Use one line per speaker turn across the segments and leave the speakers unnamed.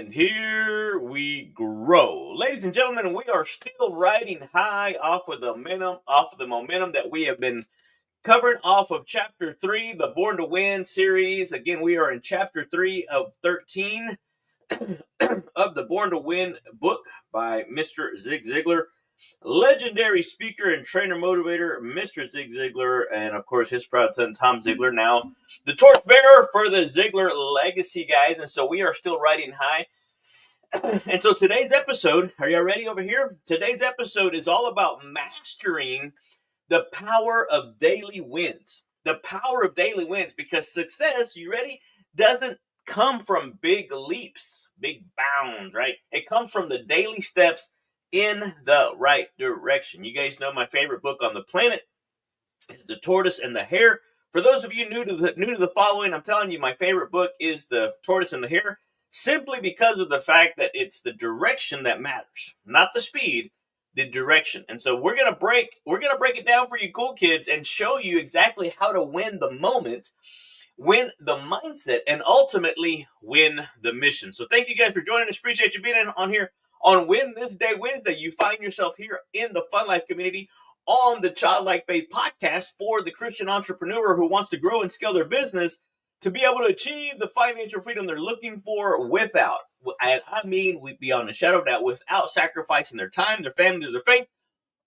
And here we grow. Ladies and gentlemen, we are still riding high off of the momentum that we have been covering off of chapter 3, the Born to Win series. Again, we are in chapter 3 of 13 of the Born to Win book by Mr. Zig Ziglar. Legendary speaker and trainer motivator, Mr. Zig Ziglar, and of course his proud son, Tom Ziglar, now the torchbearer for the Ziglar legacy, guys. And so we are still riding high. And so today's episode, are you ready over here? Today's episode is all about mastering the power of daily wins. The power of daily wins, because success, you ready, doesn't come from big leaps, big bounds, right? It comes from the daily steps in the right direction. You guys know my favorite book on the planet is The Tortoise and the Hare. For those of you new to the following, I'm telling you, my favorite book is The Tortoise and the Hare, simply because of the fact that it's the direction that matters, not the speed, the direction. And so we're gonna break it down for you cool kids and show you exactly how to win the moment, win the mindset, and ultimately win the mission. So thank you guys for joining us. Appreciate you being on here on Win This Day Wednesday. You find yourself here in the Fun Life community on the Childlike Faith podcast for the Christian entrepreneur who wants to grow and scale their business to be able to achieve the financial freedom they're looking for without, and I mean beyond a shadow of doubt, without sacrificing their time, their family, their faith,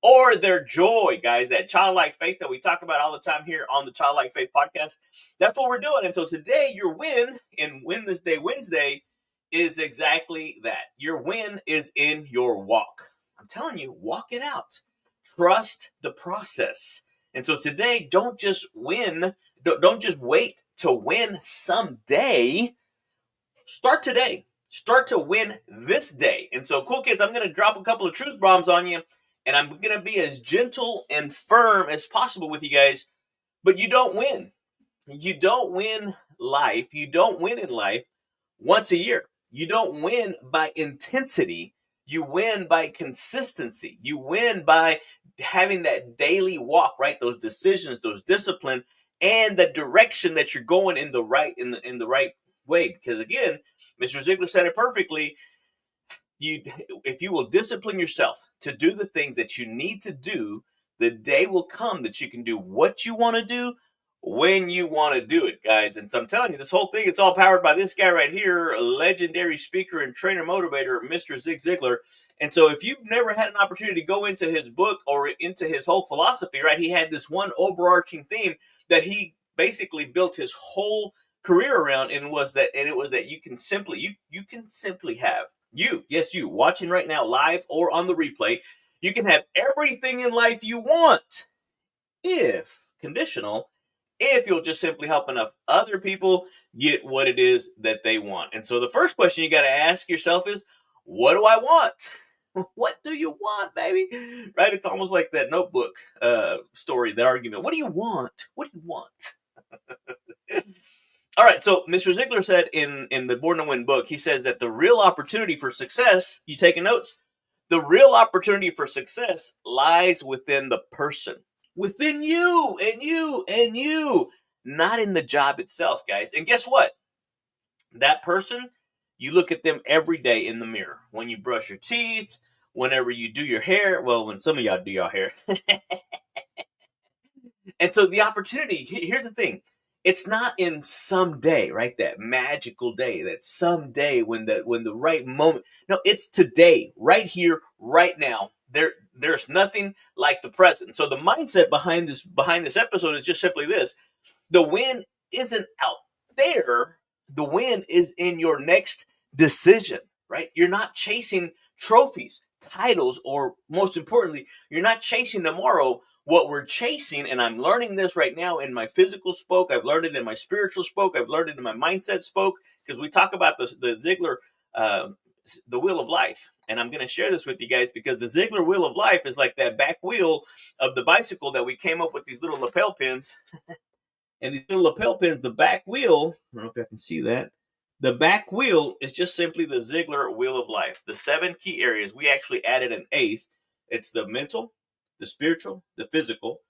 or their joy, guys. That childlike faith that we talk about all the time here on the Childlike Faith podcast. That's what we're doing. And so today, your win in Win This Day Wednesday is exactly that. Your win is in your walk. I'm telling you, walk it out. Trust the process. And so today, don't just win. Don't just wait to win someday. Start today. Start to win this day. And so, cool kids, I'm going to drop a couple of truth bombs on you, and I'm going to be as gentle and firm as possible with you guys. But you don't win. You don't win life. You don't win in life once a year. You don't win by intensity. You win by consistency. You win by having that daily walk, right? Those decisions, those discipline, and the direction that you're going in the right right way. Because again, Mr. Ziglar said it perfectly. If you will discipline yourself to do the things that you need to do, the day will come that you can do what you want to do when you want to do it, guys. And so I'm telling you, this whole thing, it's all powered by this guy right here, a legendary speaker and trainer motivator, Mr. Zig Ziglar. And so if you've never had an opportunity to go into his book or into his whole philosophy, right, he had this one overarching theme that he basically built his whole career around, and it was that you can simply have you watching right now live or on the replay, you can have everything in life you want if you'll just simply help enough other people get what it is that they want. And so the first question you got to ask yourself is, what do I want? What do you want, baby? Right? It's almost like that Notebook story, that argument. What do you want? What do you want? All right, so Mr. Ziglar said in the Born to Win book, he says that the real opportunity for success, you taking notes? The real opportunity for success lies within the person. Within you and you and you, not in the job itself, guys. And guess what? That person, you look at them every day in the mirror. When you brush your teeth, whenever you do your hair. Well, when some of y'all do your hair. And so the opportunity, here's the thing. It's not in someday, right? That magical day, that someday when the right moment. No, it's today, right here, right now. There's nothing like the present. So the mindset behind this episode is just simply this: the win isn't out there. The win is in your next decision, right? You're not chasing trophies, titles, or most importantly, you're not chasing tomorrow. What we're chasing, and I'm learning this right now in my physical spoke, I've learned it in my spiritual spoke, I've learned it in my mindset spoke, because we talk about the Ziglar, the wheel of life. And I'm going to share this with you guys because the Ziglar wheel of life is like that back wheel of the bicycle that we came up with these little lapel pins. And these little lapel pins, the back wheel, I don't know if I can see that. The back wheel is just simply the Ziglar wheel of life. The 7 key areas, we actually added an 8th. It's the mental, the spiritual, the physical,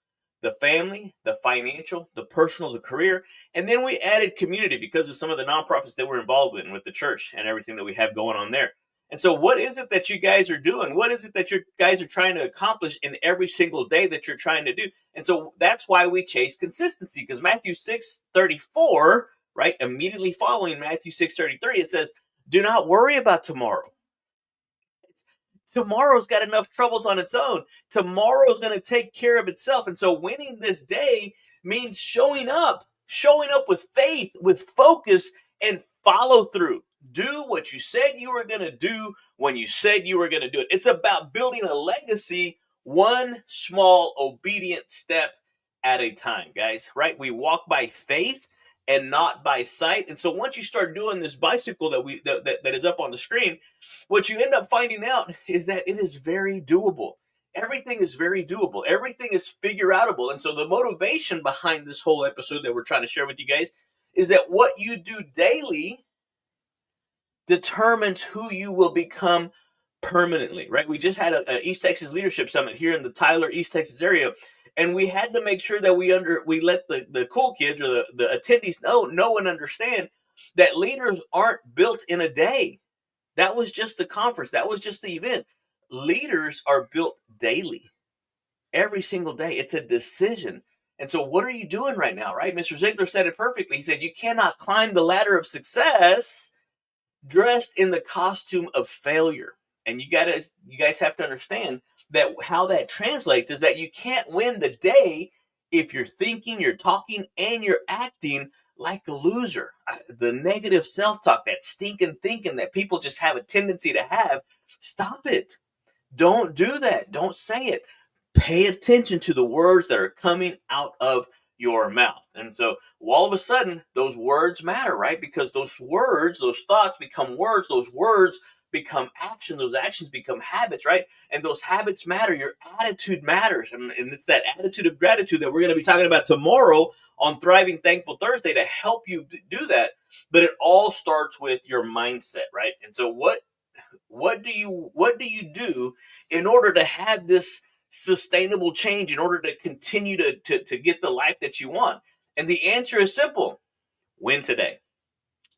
the family, the financial, the personal, the career, and then we added community because of some of the nonprofits that we're involved in with the church and everything that we have going on there. And so what is it that you guys are doing? What is it that you guys are trying to accomplish in every single day that you're trying to do? And so that's why we chase consistency, because Matthew 6:34, right, immediately following Matthew 6:33, it says, do not worry about tomorrow. Tomorrow's got enough troubles on its own. Tomorrow's going to take care of itself. And so winning this day means showing up with faith, with focus, and follow through. Do what you said you were going to do when you said you were going to do it. It's about building a legacy, one small obedient step at a time, guys, right? We walk by faith and not by sight. And so once you start doing this bicycle that is up on the screen, what you end up finding out is that it is very doable. Everything is very doable. Everything is figure outable. And so the motivation behind this whole episode that we're trying to share with you guys is that what you do daily determines who you will become permanently, right? We just had a East Texas Leadership Summit here in the Tyler, East Texas area. And we had to make sure that we let the cool kids or the attendees know and understand that leaders aren't built in a day. That was just the conference. That was just the event. Leaders are built daily, every single day. It's a decision. And so what are you doing right now, right? Mr. Ziglar said it perfectly. He said, you cannot climb the ladder of success dressed in the costume of failure. And you guys have to understand that how that translates is that you can't win the day if you're thinking, you're talking, and you're acting like a loser. The negative self-talk, that stinking thinking that people just have a tendency to have, stop it. Don't do that. Don't say it. Pay attention to the words that are coming out of your mouth. And so all of a sudden, those words matter, right? Because those words, those thoughts become words. Those words become action. Those actions become habits, right? And those habits matter. Your attitude matters. And it's that attitude of gratitude that we're going to be talking about tomorrow on Thriving Thankful Thursday to help you do that. But it all starts with your mindset, right? And so what do you do in order to have this sustainable change, in order to continue to get the life that you want? And the answer is simple. Win today.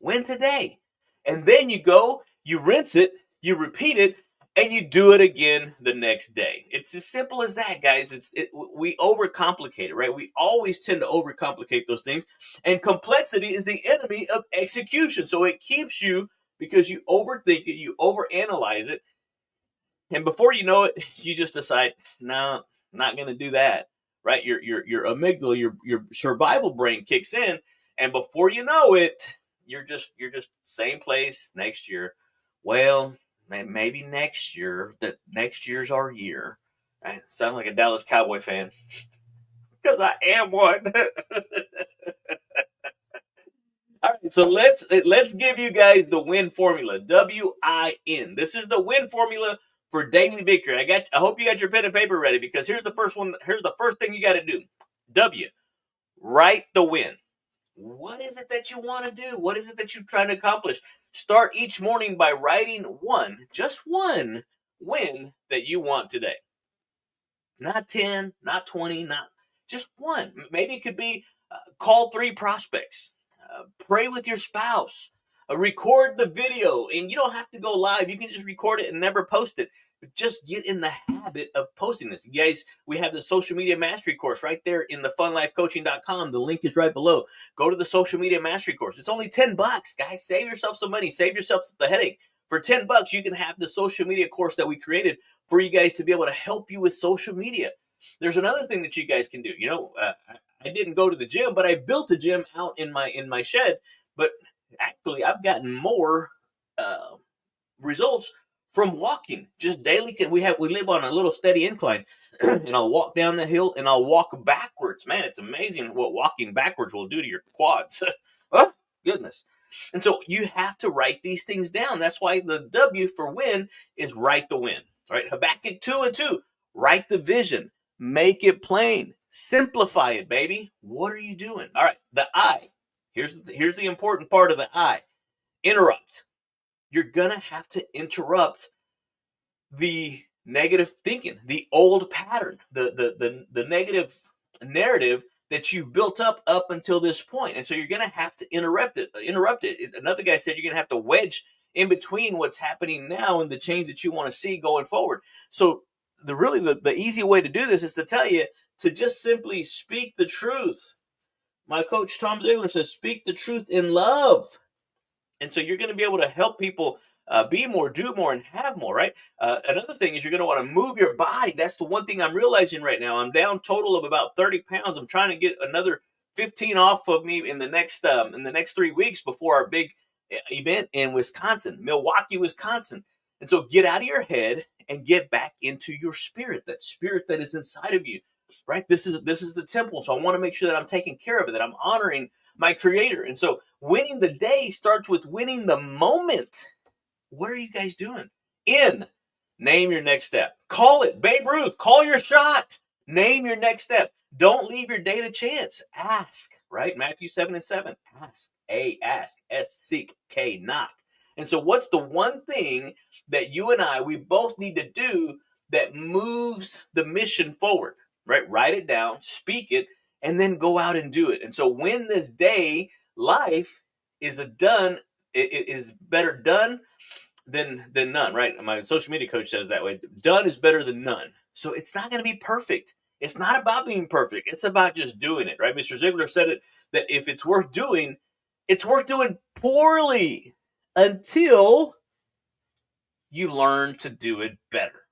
Win today. And then you go, you rinse it, you repeat it, and you do it again the next day. It's as simple as that, guys. We overcomplicate it, right? We always tend to overcomplicate those things. And complexity is the enemy of execution. So it keeps you, because you overthink it, you overanalyze it. And before you know it, you just decide, no, not going to do that, right? Your amygdala, your survival brain kicks in. And before you know it, you're just same place next year. Well, maybe next year. That next year's our year. I sound like a Dallas Cowboy fan because I am one. All right, so let's give you guys the win formula. WIN. This is the win formula for daily victory. I hope you got your pen and paper ready, because here's the first one. Here's the first thing you got to do. W. Write the win. What is it that you want to do? What is it that you're trying to accomplish? Start each morning by writing just one win that you want today. Not 10, not 20, not just one. Maybe it could be call 3 prospects, pray with your spouse, record the video. And you don't have to go live. You can just record it and never post it. Just get in the habit of posting this. You guys, we have the social media mastery course right there in the funlifecoaching.com. The link is right below. Go to the social media mastery course. It's only $10, guys. Save yourself some money. Save yourself the headache. For $10, you can have the social media course that we created for you guys to be able to help you with social media. There's another thing that you guys can do. I didn't go to the gym, but I built a gym out in my shed. But actually, I've gotten more results from walking just daily. We live on a little steady incline, and I'll walk down the hill and I'll walk backwards. Man, it's amazing what walking backwards will do to your quads. Oh, goodness. And so you have to write these things down. That's why the W for win is write the win. All right, Habakkuk 2:2. Write the vision. Make it plain. Simplify it, baby. What are you doing? All right, the I. Here's the important part of the I. Interrupt. You're going to have to interrupt the negative thinking, the old pattern, the negative narrative that you've built up until this point. And so you're going to have to interrupt it. Another guy said you're going to have to wedge in between what's happening now and the change that you want to see going forward. So the easy way to do this is to tell you to just simply speak the truth. My coach Tom Ziglar says, speak the truth in love. And so you're going to be able to help people be more, do more, and have more, right? Another thing is you're going to want to move your body. That's the one thing I'm realizing right now. I'm down total of about 30 pounds. I'm trying to get another 15 off of me in the next 3 weeks before our big event in Wisconsin, Milwaukee, Wisconsin. And so get out of your head and get back into your spirit, that spirit that is inside of you, right? This is the temple. So I want to make sure that I'm taking care of it, that I'm honoring my creator. And so winning the day starts with winning the moment. What are you guys doing? Name your next step. Call it. Babe Ruth, call your shot. Name your next step. Don't leave your day to chance. Ask, right? Matthew 7:7. Ask. A, ask. S, seek. K, knock. And so what's the one thing that you and we both need to do that moves the mission forward, right? Write it down, speak it, and then go out and do it. And so when this day, life is better done than none, right? My social media coach says it that way. Done is better than none. So it's not going to be perfect. It's not about being perfect. It's about just doing it, right? Mr. Ziglar said it, that if it's worth doing poorly until you learn to do it better.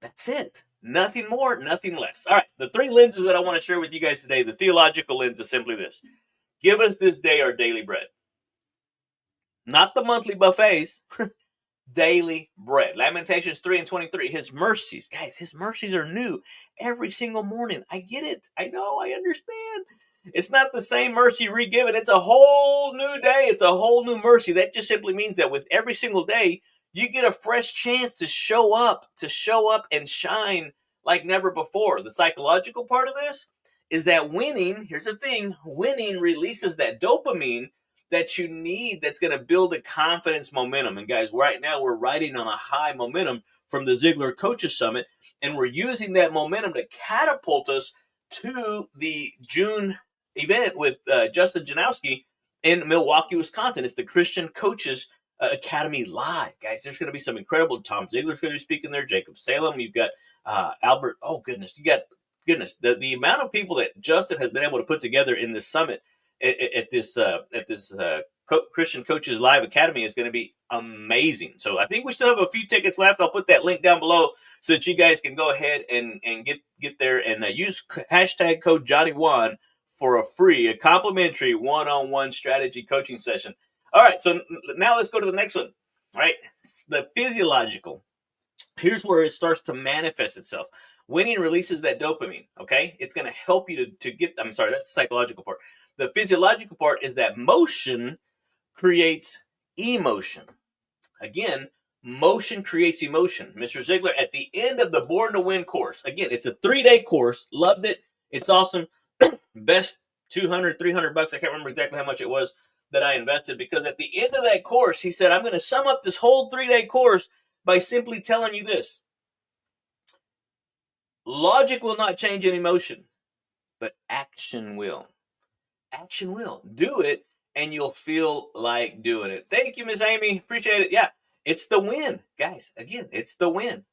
That's it. Nothing more, nothing less. All right, the 3 lenses that I want to share with you guys today, the theological lens is simply this. Give us this day our daily bread. Not the monthly buffets, daily bread. Lamentations 3:23. His mercies, guys, his mercies are new every single morning. I get it. I know, I understand. It's not the same mercy re-given. It's a whole new day. It's a whole new mercy. That just simply means that with every single day, you get a fresh chance to show up and shine like never before. The psychological part of this is that winning, here's the thing, winning releases that dopamine that you need that's going to build a confidence momentum. And guys, right now we're riding on a high momentum from the Ziglar Coaches Summit, and we're using that momentum to catapult us to the June event with Justin Janowski in Milwaukee, Wisconsin. It's the Christian Coaches Academy Live. Guys, there's going to be some incredible, Tom Ziglar's going to be speaking there, Jacob Salem, you've got Albert, the amount of people that Justin has been able to put together in this summit at this Christian Coaches Live Academy is going to be amazing. So I think we still have a few tickets left. I'll put that link down below so that you guys can go ahead and get there and use hashtag code Juan for a complimentary one-on-one strategy coaching session. All right, so now let's go to the next one. All right, it's the physiological. Here's where it starts to manifest itself. Winning releases that dopamine, okay? It's going to help you to get, that's the psychological part. The physiological part is that motion creates emotion. Again, motion creates emotion. Mr. Ziglar, at the end of the Born to Win course, again, it's a 3-day course. Loved it. It's awesome. Best $200, $300. I can't remember exactly how much it was that I invested, because at the end of that course, he said, I'm going to sum up this whole 3-day course by simply telling you this. Logic will not change an emotion, but action will. Action will. Do it, and you'll feel like doing it. Thank you, Miss Amy. Appreciate it. Yeah, it's the win, guys. Again, it's the win.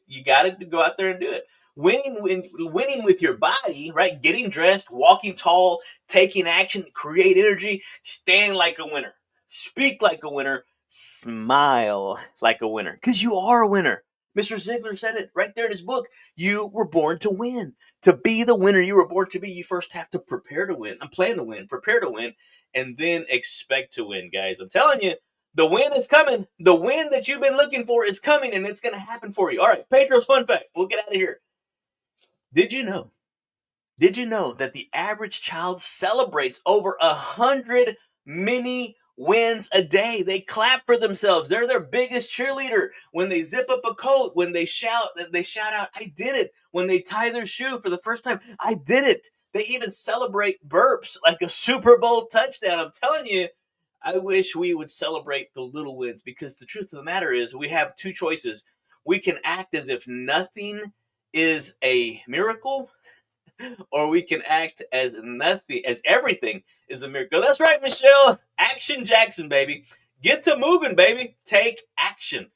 You got to go out there and do it. Winning with your body, right? Getting dressed, walking tall, taking action, create energy, stand like a winner, speak like a winner, smile like a winner, because you are a winner. Mr. Ziglar said it right there in his book. You were born to win. To be the winner you were born to be, you first have to prepare to win. Plan to win, prepare to win, and then expect to win, guys. I'm telling you, the win is coming. The win that you've been looking for is coming, and it's going to happen for you. All right, PEDRO'S fun fact. We'll get out of here. Did you know that the average child celebrates over 100 mini wins a day? They clap for themselves. They're their biggest cheerleader. When they zip up a coat, when they shout out, I did it. When they tie their shoe for the first time, I did it. They even celebrate burps like a Super Bowl touchdown. I'm telling you, I wish we would celebrate the little wins, because the truth of the matter is we have two choices. We can act as if nothing is a miracle, or we can act as nothing, as everything is a miracle. That's right, Michelle. Action Jackson, baby. Get to moving, baby. Take action.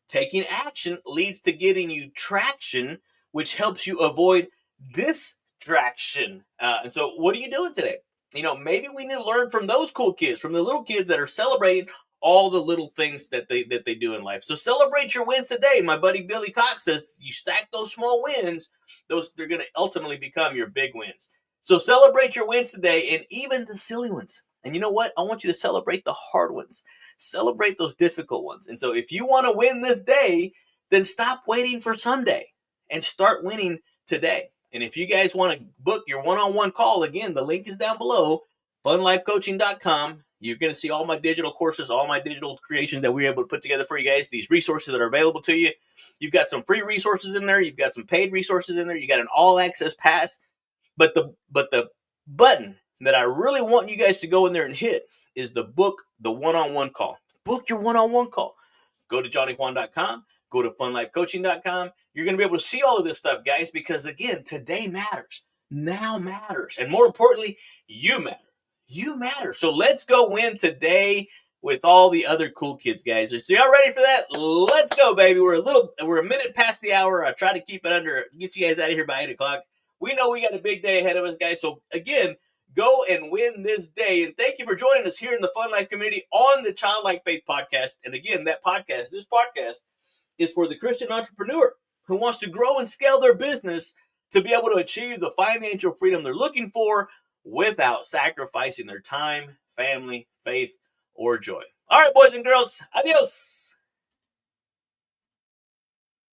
Taking action leads to getting you traction, which helps you avoid distraction. And so, what are you doing today? Maybe we need to learn from those cool kids, from the little kids that are celebrating all the little things that they do in life. So celebrate your wins today. My buddy Billy Cox says you stack those small wins, they're going to ultimately become your big wins. So celebrate your wins today, and even the silly ones. And you know what? I want you to celebrate the hard ones. Celebrate those difficult ones. And so if you want to win this day, then stop waiting for someday and start winning today. And if you guys want to book your one-on-one call, again, the link is down below, funlifecoaching.com. You're going to see all my digital courses, all my digital creations that we're able to put together for you guys, these resources that are available to you. You've got some free resources in there. You've got some paid resources in there. You got an all-access pass. But the button that I really want you guys to go in there and hit is the book, the one-on-one call. Book your one-on-one call. Go to johnnyjuan.com. Go to funlifecoaching.com. You're going to be able to see all of this stuff, guys, because, again, today matters. Now matters. And more importantly, you matter. You matter. So let's go win today with all the other cool kids, guys. So y'all ready for that? Let's go, baby. We're a minute past the hour. I try to keep it under, get you guys out of here by 8 o'clock. We know we got a big day ahead of us, guys. So, again, go and win this day. And thank you for joining us here in the Fun Life community on the Childlike Faith podcast. And, again, this podcast is for the Christian entrepreneur who wants to grow and scale their business to be able to achieve the financial freedom they're looking for without sacrificing their time, family, faith, or joy. All right, boys and girls, adios.